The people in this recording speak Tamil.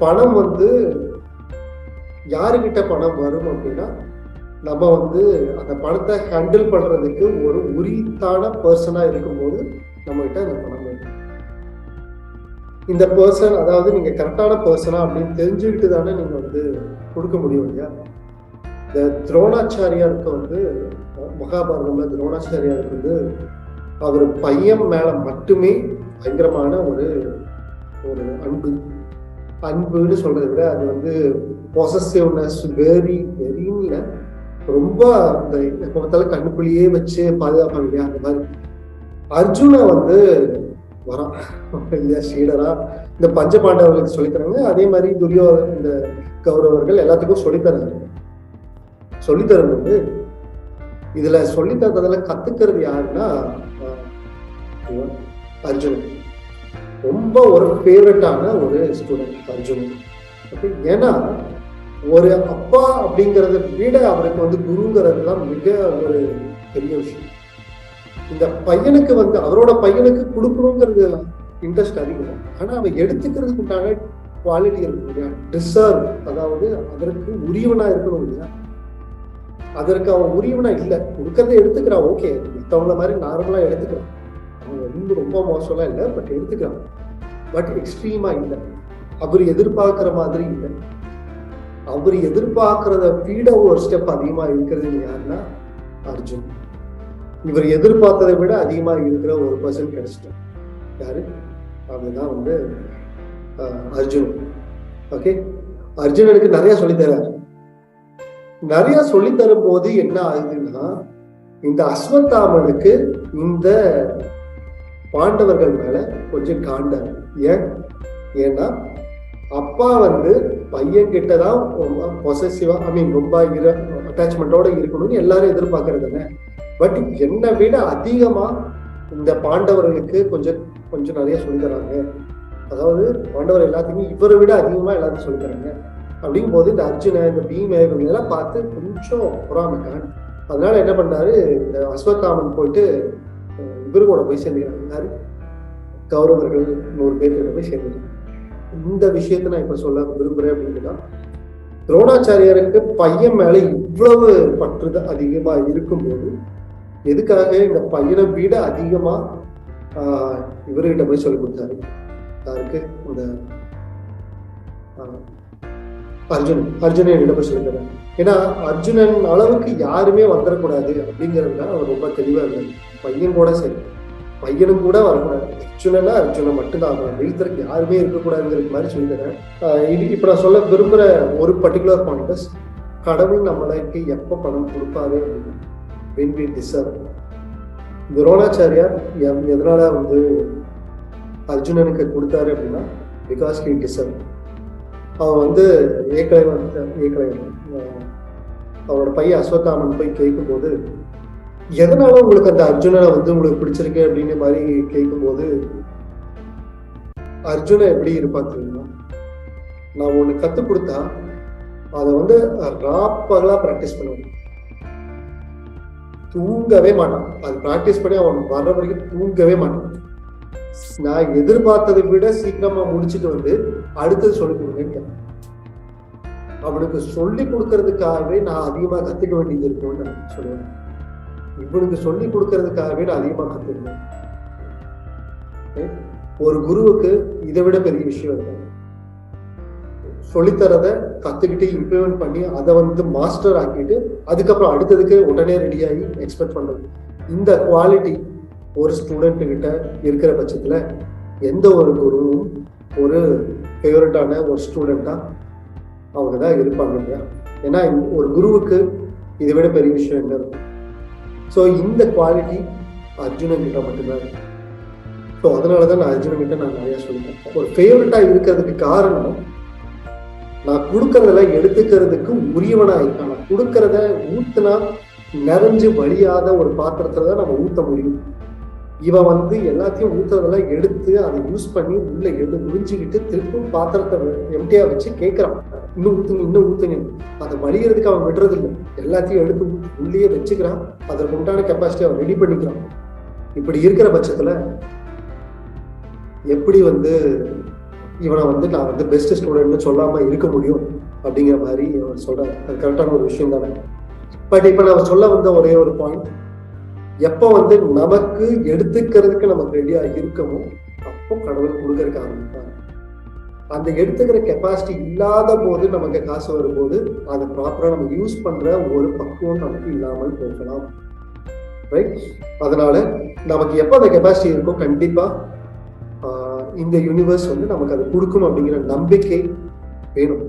பணம் வந்து யாருக்கிட்ட பணம் வரும் அப்படின்னா, நம்ம வந்து அந்த பணத்தை ஹேண்டில் பண்றதுக்கு ஒரு உரித்தான பர்சனா இருக்கும்போது நம்ம கிட்ட அந்த பணம் வரும். இந்த பர்சன், அதாவது நீங்க கரெக்டான பர்சனா அப்படின்னு தெரிஞ்சுக்கிட்டு தானே நீங்க வந்து கொடுக்க முடியும் இல்லையா? இந்த துரோணாச்சாரியாருக்கு வந்து மகாபாரதம்ல துரோணாச்சாரியாருக்கு வந்து அவர் பையன் மேல மட்டுமே பயங்கரமான ஒரு ஒரு அன்புன்னு சொல்றதை விட அது வந்து பொசசிவ்னஸ், வெறின்னு ரொம்ப இந்த எப்ப பார்த்தாலும் கண்ணுக்குள்ளேயே வச்சு பாதுகாப்பாங்க இல்லையா? அந்த மாதிரி அர்ஜுன வந்து வரான் இல்லையா, சீடரா இந்த பஞ்ச பாண்டவர்களுக்கு சொல்லித்தராங்க. அதே மாதிரி துரியோதன, இந்த கௌரவர்கள் எல்லாத்துக்கும் சொல்லித்தரும்போது இதுல சொல்லித்தரதுல கத்துக்கிறது யாருன்னா அர்ஜுனன். ரொம்ப ஒரு ஃபேவரட்டான ஒரு ஸ்டூடெண்ட் அர்ஜுனன். ஏன்னா ஒரு அப்பா அப்படிங்கறத விட அவருக்கு வந்து குருங்கிறது தான் மிக ஒரு பெரிய விஷயம். இந்த பையனுக்கு வந்து அவரோட பையனுக்கு கொடுக்கணுங்கிறது இன்ட்ரெஸ்ட் அதிகம். ஆனா அவன் எடுத்துக்கிறதுக்கு உண்டான குவாலிட்டி இருக்கு இல்லையா, டிசர்வ், அதாவது அதற்கு உரியவனா இருக்கணும் இல்லையா? அதற்கு அவன் உரியவனா இல்லை, கொடுக்கறத எடுத்துக்கிறான். ஓகே, மற்றவங்கள மாதிரி நார்மலா எடுத்துக்கிறான். அவன் வந்து ரொம்ப மோசம்லாம் இல்லை, பட் எடுத்துக்கிறான். பட் எக்ஸ்ட்ரீமா இல்லை, அவர் எதிர்பார்க்கிற மாதிரி இல்லை. அவர் எதிர்பார்க்கிறத விட ஒரு ஸ்டெப் அதிகமா இருக்கிறது யாருன்னா அர்ஜுன். இவர் எதிர்பார்த்ததை விட அதிகமா இருக்கிற ஒரு பர்சன் கிடைச்சிட்டார். யாரு? அதுதான் வந்து அர்ஜுன். ஓகே, அர்ஜுனனுக்கு நிறைய சொல்லித்தராரு. நிறைய சொல்லித்தரும் போது என்ன ஆகுதுன்னா, இந்த அஸ்வத்தாமனுக்கு இந்த பாண்டவர்கள் மேல கொஞ்சம் காண்டாரு. ஏன்னா அப்பா வந்து பையன் கிட்டதான் ரொம்ப பொசசிவா, ரொம்ப அட்டாச்மெண்டோட இருக்கணும்னு எல்லாரும் எதிர்பார்க்கறது. பட் என்னை விட அதிகமா இந்த பாண்டவர்களுக்கு கொஞ்சம் நிறைய சொல்லித்தராங்க. அதாவது பாண்டவர் எல்லாத்தையுமே இவரை விட அதிகமா எல்லாத்தையும் சொல்லித்தராங்க. அப்படிங்கும் போது இந்த அர்ஜுன, இந்த பீம, இவங்களெல்லாம் பார்த்து கொஞ்சம் பொறாமைக்கான். அதனால என்ன பண்ணாரு, இந்த அஸ்வத்தாமன் போயிட்டு இவரு கூட போய் சேர்ந்துக்கிறாங்க. யாரு? கௌரவர்கள் 100 பேர்கிட்ட போய் சேர்ந்துக்கிறாங்க. இந்த விஷயத்த நான் இப்ப சொல்ல விரும்புறேன். அப்படின்னா, துரோணாச்சாரியருக்கு பையன் மேல இவ்வளவு பற்று அதிகமா இருக்கும்போது எதுக்காக இந்த பையனை விட அதிகமா இவர்கிட்ட போய் சொல்லி கொடுத்தாரு? யாருக்கு? இந்த அர்ஜுனன் என்கிட்ட போய் சொல்லி தராரு. ஏன்னா அர்ஜுனன் அளவுக்கு யாருமே வந்துடக்கூடாது அப்படிங்கிறதுல அவர் ரொம்ப தெளிவா இருந்தாரு. பையன் கூட சரி, பையனும் கூட வரக்கூடாது. அர்ஜுனன் மட்டும்தான் வீழ்த்தருக்கு யாருமே இருக்கக்கூடாதுங்கிறது மாதிரி சொல்லி தரேன். இப்ப நான் சொல்ல விரும்புற ஒரு பர்டிகுலர் பாயிண்ட், கடவுள் நம்மளுக்கு எப்ப பணம் கொடுப்பாரு அப்படின்னா when we deserve. துரோணாச்சாரியார் எதனால வந்து அர்ஜுனனுக்கு கொடுத்தாரு அப்படின்னா, பிகாஸ் he deserve. அவன் வந்து ஏகலைவன் அவனோட பையன் அஸ்வத்தாமன் போய் கேட்கும் போது, எதனால உங்களுக்கு அந்த அர்ஜுனனை வந்து உங்களுக்கு பிடிச்சிருக்கு அப்படின்னு மாதிரி கேட்கும் போது, அர்ஜுனன் எப்படி இருப்பான் தெரியுமா? நான் ஒண்ணு கத்து கொடுத்தா அதை வந்து ராப்பகலா பிராக்டிஸ் பண்ணுவேன், தூங்கவே மாட்டான். அது பிராக்டிஸ் பண்ணி அவன் வர்ற வரைக்கும் தூங்கவே மாட்டான். நான் எதிர்பார்த்ததை விட சீக்கிரமா முடிச்சுட்டு வந்து அடுத்தது சொல்லி கொடுங்க. அவனுக்கு சொல்லி கொடுக்கறதுக்காகவே நான் அதிகமா கத்துக்க வேண்டியது இருக்கும்னு நான் சொல்லுவேன். இவனுக்கு சொல்லி கொடுக்கறதுக்காகவே நான் அதிகமா கத்துக்கணும். ஒரு குருவுக்கு இதை விட பெரிய விஷயம் இருக்கு. சொல்லித்தரத கத்துக்கிட்டு இம்ப்ளிமெண்ட் பண்ணி அதை வந்து மாஸ்டர் ஆக்கிட்டு அதுக்கப்புறம் அடுத்ததுக்கு உடனே ரெடியாகி எக்ஸ்பெக்ட் பண்றது. இந்த குவாலிட்டி ஒரு ஸ்டூடெண்ட் கிட்ட இருக்கிற பட்சத்துல எந்த ஒரு குருவும் ஒரு ஃபேவரட்டான ஒரு ஸ்டூடெண்டா அவங்க தான் இருப்பாங்க இல்லையா? ஏன்னா ஒரு குருவுக்கு இதை விட பெரிய விஷயம் என்ன இருக்கும்? ஸோ இந்த குவாலிட்டி அர்ஜுனன் கிட்ட மட்டும்தான் இருக்கு. ஸோ அதனாலதான் நான் அர்ஜுனன் கிட்ட நான் நிறைய சொல்லிட்டேன். ஒரு ஃபேவரட்டா இருக்கிறதுக்கு காரணம், நான் கொடுக்கறதுல எடுத்துக்கிறதுக்கு உரியவனா இருக்கான். நான் கொடுக்கறத ஊத்துனா நிறைஞ்சு வழியாத ஒரு பாத்திரத்துலதான் நம்ம ஊத்த முடியும். இவன் வந்து எல்லாத்தையும் ஊத்துறதெல்லாம் எடுத்து அதை யூஸ் பண்ணி உள்ள முடிஞ்சுக்கிட்டு திருப்பும் பாத்திரத்தை எம்டியா வச்சு கேட்கறான், இன்னும் ஊத்துங்க. அதை வழிகிறதுக்கு அவன் விடுறது இல்லை. எல்லாத்தையும் எடுத்து உள்ளே வச்சுக்கிறான். அதற்கு உண்டான கெப்பாசிட்டி அவன் ரெடி பண்ணிக்கிறான். இப்படி இருக்கிற பட்சத்துல எப்படி வந்து இவனை வந்து நான் வந்து பெஸ்ட் ஸ்டூடெண்ட்னு சொல்லாம இருக்க முடியும் அப்படிங்கிற மாதிரி அவர் சொல்றாரு. அது கரெக்டான ஒரு விஷயம் தானே. பட் இப்ப நான் சொல்ல வந்த ஒரே ஒரு பாயிண்ட், எப்போ வந்து நமக்கு எடுத்துக்கிறதுக்கு நமக்கு ரெடியா இருக்கமோ அப்போ கடவுள் கொடுக்கறதுக்கு ஆரம்பிப்பாங்க. அந்த எடுத்துக்கிற கெப்பாசிட்டி இல்லாத போது நமக்கு காசு வரும்போது அதை ப்ராப்பரா நம்ம யூஸ் பண்ற ஒரு பக்குவம் நமக்கு இல்லாமல் போகலாம். ரைட்? அதனால நமக்கு எப்போ அந்த கெப்பாசிட்டி இருக்கோ கண்டிப்பா இந்த யூனிவர்ஸ் வந்து நமக்கு அது கொடுக்கும் அப்படிங்கிற நம்பிக்கை வேணும்.